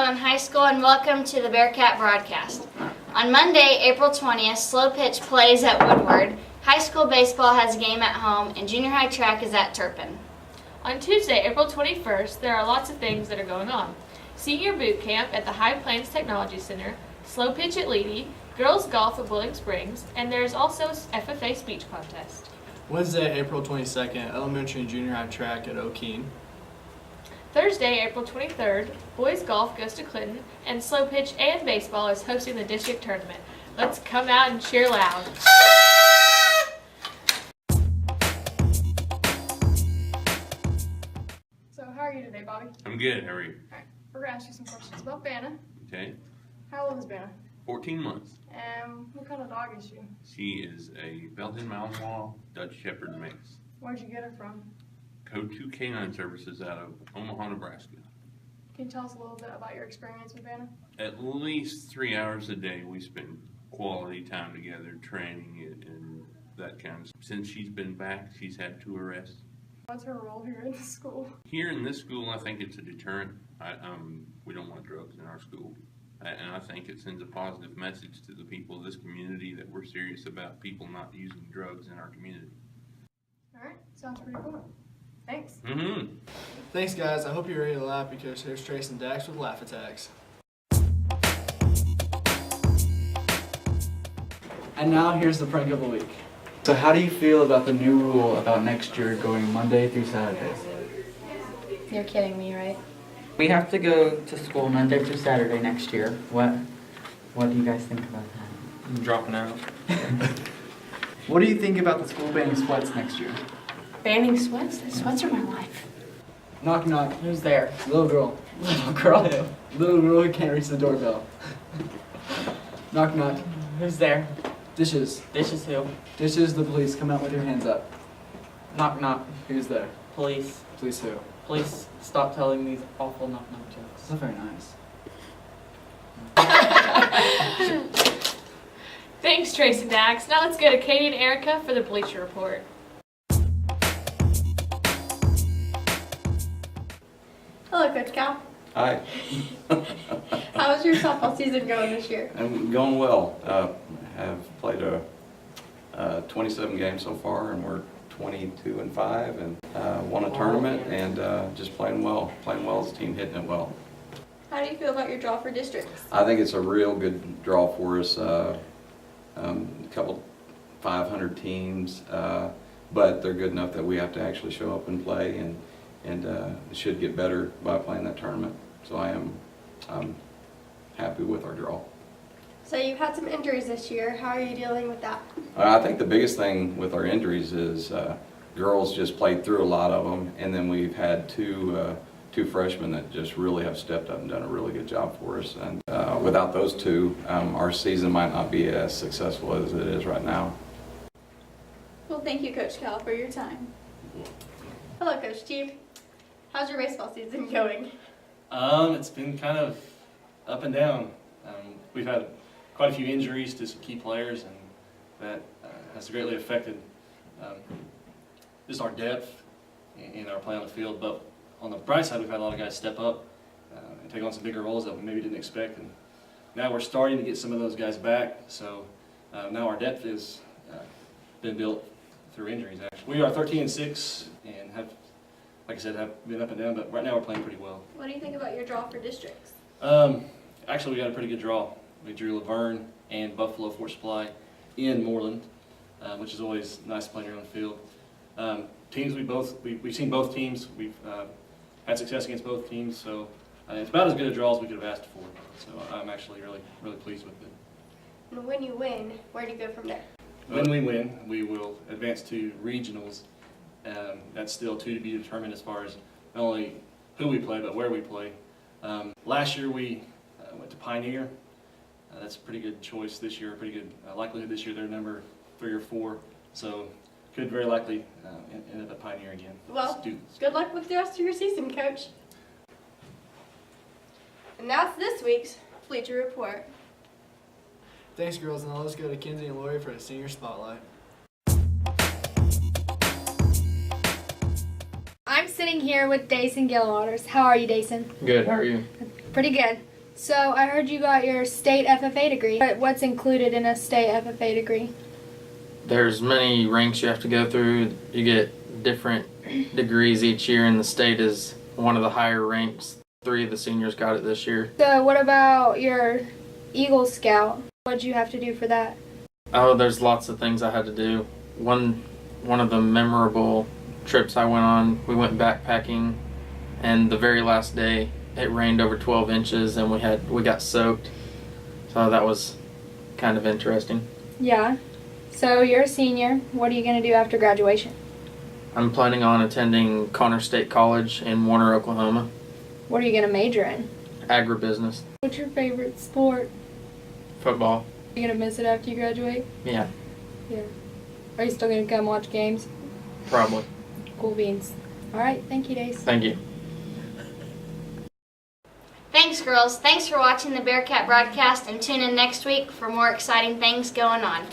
Fannin High School, and welcome to the Bearcat broadcast. On Monday, April 20th, slow pitch plays at Woodward. High school baseball has a game at home, and junior high track is at Turpin. On Tuesday, April 21st, there are lots of things that are going on. Senior boot camp at the High Plains Technology Center, slow pitch at Leedy, girls golf at Boiling Springs, and there is also FFA speech contest. Wednesday, April 22nd, elementary and junior high track at O'Keene. Thursday, April 23rd, boys golf goes to Clinton, and slow pitch and baseball is hosting the district tournament. Let's come out and cheer loud. So how are you today, Bobby? I'm good. How are you? Alright, we're going to ask you some questions about Vanna. Okay. How old is Vanna? 14 months. And what kind of dog is she? She is a Belgian Malinois Dutch Shepherd mix. Where'd you get her from? Code 2 Canine Services out of Omaha, Nebraska. Can you tell us a little bit about your experience with Vanna? At least 3 hours a day we spend quality time together training it and that kind of stuff. Since she's been back, she's had 2 arrests. What's her role here in the school? Here in this school, I think it's a deterrent. We don't want drugs in our school. And I think it sends a positive message to the people of this community that we're serious about people not using drugs in our community. Alright, sounds pretty cool. Thanks. Mm-hmm. Thanks, guys. I hope you're ready to laugh because here's Trace and Dax with Laugh Attacks. And now here's the prank of the week. So how do you feel about the new rule about next year going Monday through Saturday? You're kidding me, right? We have to go to school Monday through Saturday next year. What do you guys think about that? I'm dropping out. What do you think about the school banning sweats next year? Banning sweats? The sweats are my life. Knock knock. Who's there? Little girl. Little girl. Little girl who can't reach the doorbell. Knock knock. Who's there? Dishes. Dishes who? Dishes, the police. Come out with your hands up. Knock knock. Who's there? Police. Police who? Please stop telling these awful knock knock jokes. It's not very nice. Thanks, Trace and Dax. Now let's go to Katie and Erica for the Bleacher Report. Hello, Coach Cal. Hi. How's your softball season going this year? I'm going well. Have played 27 games so far, and we're 22-5, and won a tournament, and just playing well. Playing well as a team, hitting it well. How do you feel about your draw for districts? I think it's a real good draw for us. A couple 500 teams, but they're good enough that we have to actually show up and play, and it should get better by playing that tournament. So I'm happy with our draw. So you've had some injuries this year. How are you dealing with that? I think the biggest thing with our injuries is girls just played through a lot of them, and then we've had two freshmen that just really have stepped up and done a really good job for us. And without those two, our season might not be as successful as it is right now. Well, thank you, Coach Cal, for your time. Hello, Coach Chief. How's your baseball season going? It's been kind of up and down. We've had quite a few injuries to some key players, and that has greatly affected just our depth in our play on the field. But on the bright side, we've had a lot of guys step up and take on some bigger roles that we maybe didn't expect. And now we're starting to get some of those guys back. So now our depth has been built through injuries, actually. We are 13-6 and have, like I said, have been up and down, but right now we're playing pretty well. What do you think about your draw for districts? Actually, we got a pretty good draw. We drew Laverne and Buffalo Fort Supply in Moreland, which is always nice playing your own field. Teams we've seen both teams. We've had success against both teams, so it's about as good a draw as we could have asked for. So I'm actually really pleased with it. And when you win, where do you go from there? When we win, we will advance to regionals. That's still to be determined as far as not only who we play, but where we play. Last year we went to Pioneer. That's a pretty good choice this year, pretty good likelihood this year they're number 3 or 4. So could very likely end up at Pioneer again. Well, students. Good luck with the rest of your season, Coach. And that's this week's Bleacher Report. Thanks, girls, and now let's go to Kinsey and Lori for the senior spotlight. I'm sitting here with Dason Gillwaters. How are you, Dason? Good, how are you? Pretty good. So I heard you got your state FFA degree. What's included in a state FFA degree? There's many ranks you have to go through. You get different degrees each year, and the state is one of the higher ranks. 3 of the seniors got it this year. So what about your Eagle Scout? What'd you have to do for that? Oh, there's lots of things I had to do. One of the memorable trips I went on, we went backpacking, and the very last day it rained over 12 inches and we got soaked. So that was kind of interesting. Yeah. So you're a senior. What are you going to do after graduation? I'm planning on attending Connor State College in Warner, Oklahoma. What are you going to major in? Agribusiness. What's your favorite sport? Football. Are you going to miss it after you graduate? Yeah, Yeah. Are you still going to come watch games? probably. Cool beans. All right. Thank you, Dace. Thank you. Thanks, girls. Thanks for watching the Bearcat broadcast, and tune in next week for more exciting things going on.